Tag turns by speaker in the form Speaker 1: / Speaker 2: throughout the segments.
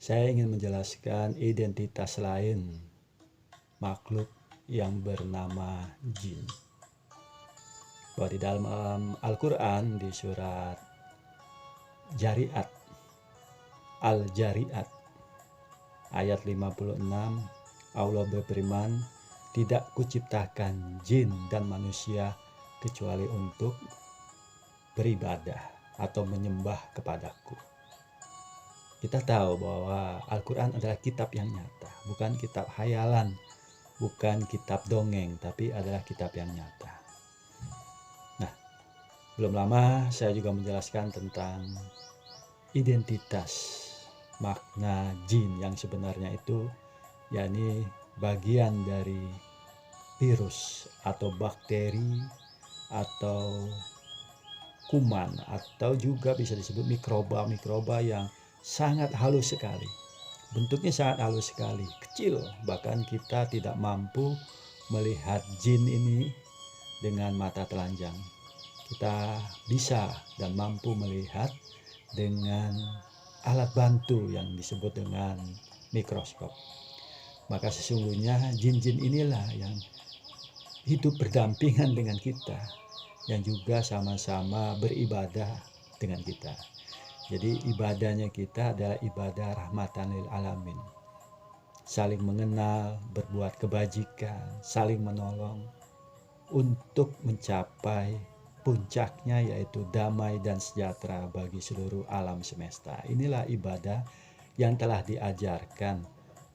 Speaker 1: Saya ingin menjelaskan identitas lain makhluk yang bernama jin. Bahwa di dalam Al-Quran di surat Jariat, Al-Jariat ayat 56, Allah berfirman, "Tidak kuciptakan jin dan manusia kecuali untuk beribadah atau menyembah kepadaku." Kita tahu bahwa Al-Quran adalah kitab yang nyata, bukan kitab hayalan, bukan kitab dongeng, tapi adalah kitab yang nyata. Nah, belum lama saya juga menjelaskan tentang identitas makna jin yang sebenarnya itu, yakni bagian dari virus atau bakteri atau kuman atau juga bisa disebut mikroba yang sangat halus sekali. Bentuknya sangat halus sekali, kecil, bahkan kita tidak mampu melihat jin ini dengan mata telanjang. Kita bisa dan mampu melihat dengan alat bantu yang disebut dengan mikroskop. Maka sesungguhnya jin-jin inilah yang hidup berdampingan dengan kita, yang juga sama-sama beribadah dengan kita. Jadi ibadahnya kita adalah ibadah rahmatan lil alamin. Saling mengenal, berbuat kebajikan, saling menolong untuk mencapai puncaknya, yaitu damai dan sejahtera bagi seluruh alam semesta. Inilah ibadah yang telah diajarkan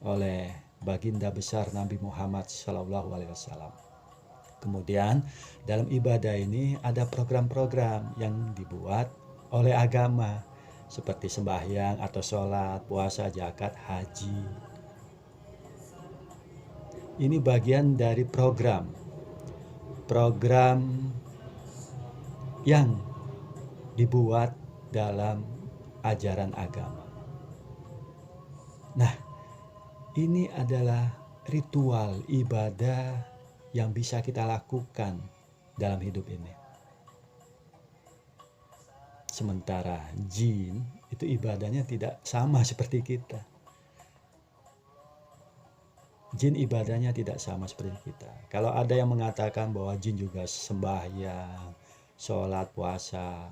Speaker 1: oleh baginda besar Nabi Muhammad SAW. Kemudian dalam ibadah ini ada program-program yang dibuat oleh agama, seperti sembahyang atau sholat, puasa, zakat, haji. Ini bagian dari program yang dibuat dalam ajaran agama. Nah, ini adalah ritual ibadah yang bisa kita lakukan dalam hidup ini. Sementara jin itu ibadahnya tidak sama seperti kita. Jin ibadahnya tidak sama seperti kita. Kalau ada yang mengatakan bahwa jin juga sembahyang, sholat, puasa,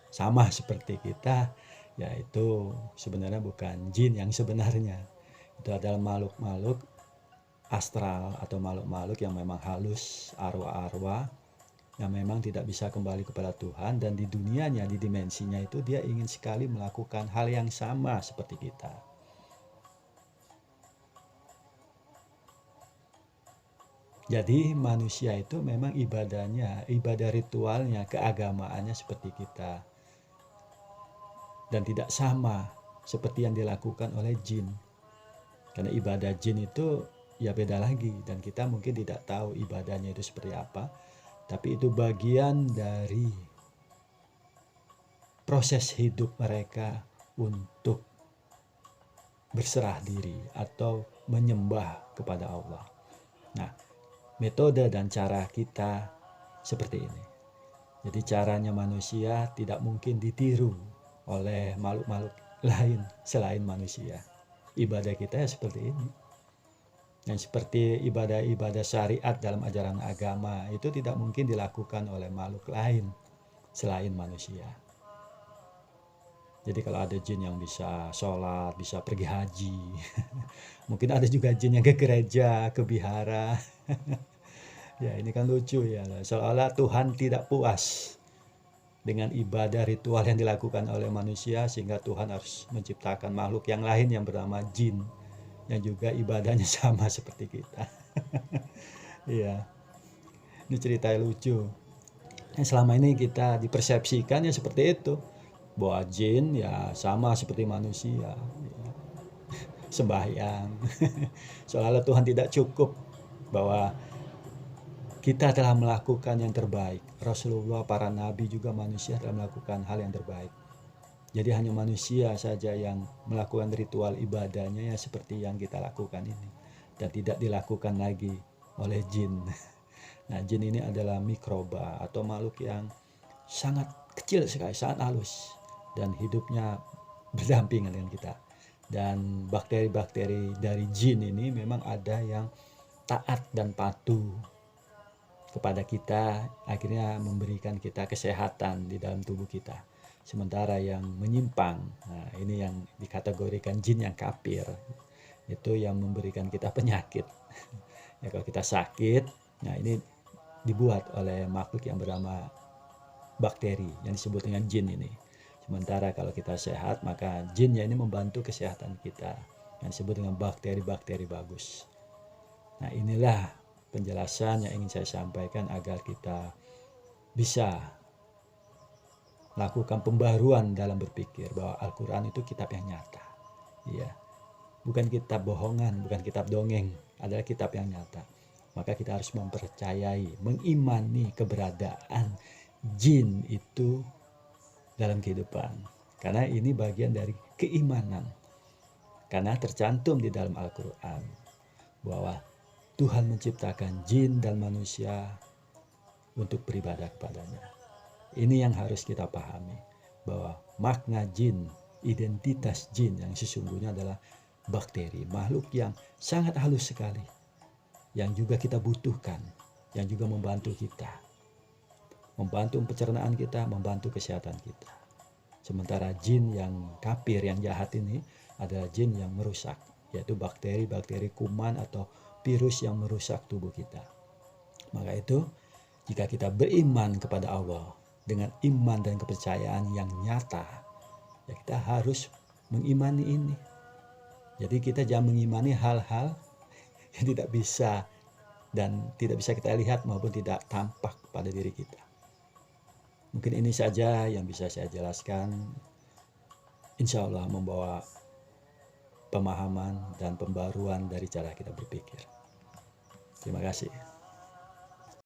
Speaker 1: sama seperti kita, yaitu sebenarnya bukan jin yang sebenarnya. Itu adalah makhluk-makhluk astral atau makhluk-makhluk yang memang halus, arwah-arwah yang memang tidak bisa kembali kepada Tuhan, dan di dunianya, di dimensinya itu dia ingin sekali melakukan hal yang sama seperti kita. Jadi manusia itu memang ibadahnya, ibadah ritualnya, keagamaannya seperti kita, dan tidak sama seperti yang dilakukan oleh jin. Karena ibadah jin itu ya beda lagi, dan kita mungkin tidak tahu ibadahnya itu seperti apa, tapi itu bagian dari proses hidup mereka untuk berserah diri atau menyembah kepada Allah. Nah, metode dan cara kita seperti ini. Jadi caranya manusia tidak mungkin ditiru oleh makhluk-makhluk lain selain manusia. Ibadah kita ya seperti ini. Yang seperti ibadah-ibadah syariat dalam ajaran agama itu tidak mungkin dilakukan oleh makhluk lain selain manusia. Jadi kalau ada jin yang bisa sholat, bisa pergi haji, mungkin ada juga jin yang ke gereja, ke vihara. Ya ini kan lucu ya, seolah-olah Tuhan tidak puas dengan ibadah ritual yang dilakukan oleh manusia, sehingga Tuhan harus menciptakan makhluk yang lain yang bernama jin, yang juga ibadahnya sama seperti kita. Iya, ini cerita lucu. Selama ini kita dipersepsikan ya seperti itu, bahwa jin ya sama seperti manusia, sembahyang. Seolah-olah Tuhan tidak cukup bahwa kita telah melakukan yang terbaik. Rasulullah, para nabi juga manusia telah melakukan hal yang terbaik. Jadi hanya manusia saja yang melakukan ritual ibadahnya ya seperti yang kita lakukan ini, dan tidak dilakukan lagi oleh jin. Nah, jin ini adalah mikroba atau makhluk yang sangat kecil sekali, sangat halus, dan hidupnya berdampingan dengan kita. Dan bakteri-bakteri dari jin ini memang ada yang taat dan patuh kepada kita, akhirnya memberikan kita kesehatan di dalam tubuh kita. Sementara yang menyimpang, nah ini yang dikategorikan jin yang kafir, itu yang memberikan kita penyakit. Ya, kalau kita sakit, nah ini dibuat oleh makhluk yang bernama bakteri yang disebut dengan jin ini. Sementara kalau kita sehat, maka jinnya ini membantu kesehatan kita yang disebut dengan bakteri-bakteri bagus. Nah, inilah penjelasan yang ingin saya sampaikan agar kita bisa melakukan pembaruan dalam berpikir bahwa Al-Quran itu kitab yang nyata. Ya, bukan kitab bohongan, bukan kitab dongeng, adalah kitab yang nyata. Maka kita harus mempercayai, mengimani keberadaan jin itu dalam kehidupan. Karena ini bagian dari keimanan. Karena tercantum di dalam Al-Quran bahwa Tuhan menciptakan jin dan manusia untuk beribadah kepadanya. Ini yang harus kita pahami, bahwa makna jin, identitas jin yang sesungguhnya adalah bakteri, makhluk yang sangat halus sekali, yang juga kita butuhkan, yang juga membantu kita, membantu pencernaan kita, membantu kesehatan kita. Sementara jin yang kafir, yang jahat ini adalah jin yang merusak, yaitu bakteri-bakteri kuman atau virus yang merusak tubuh kita. Maka itu, jika kita beriman kepada Allah dengan iman dan kepercayaan yang nyata, ya kita harus mengimani ini. Jadi kita jangan mengimani hal-hal yang tidak bisa dan tidak bisa kita lihat maupun tidak tampak pada diri kita. Mungkin ini saja yang bisa saya jelaskan. Insya Allah membawa pemahaman dan pembaruan dari cara kita berpikir. Terima kasih.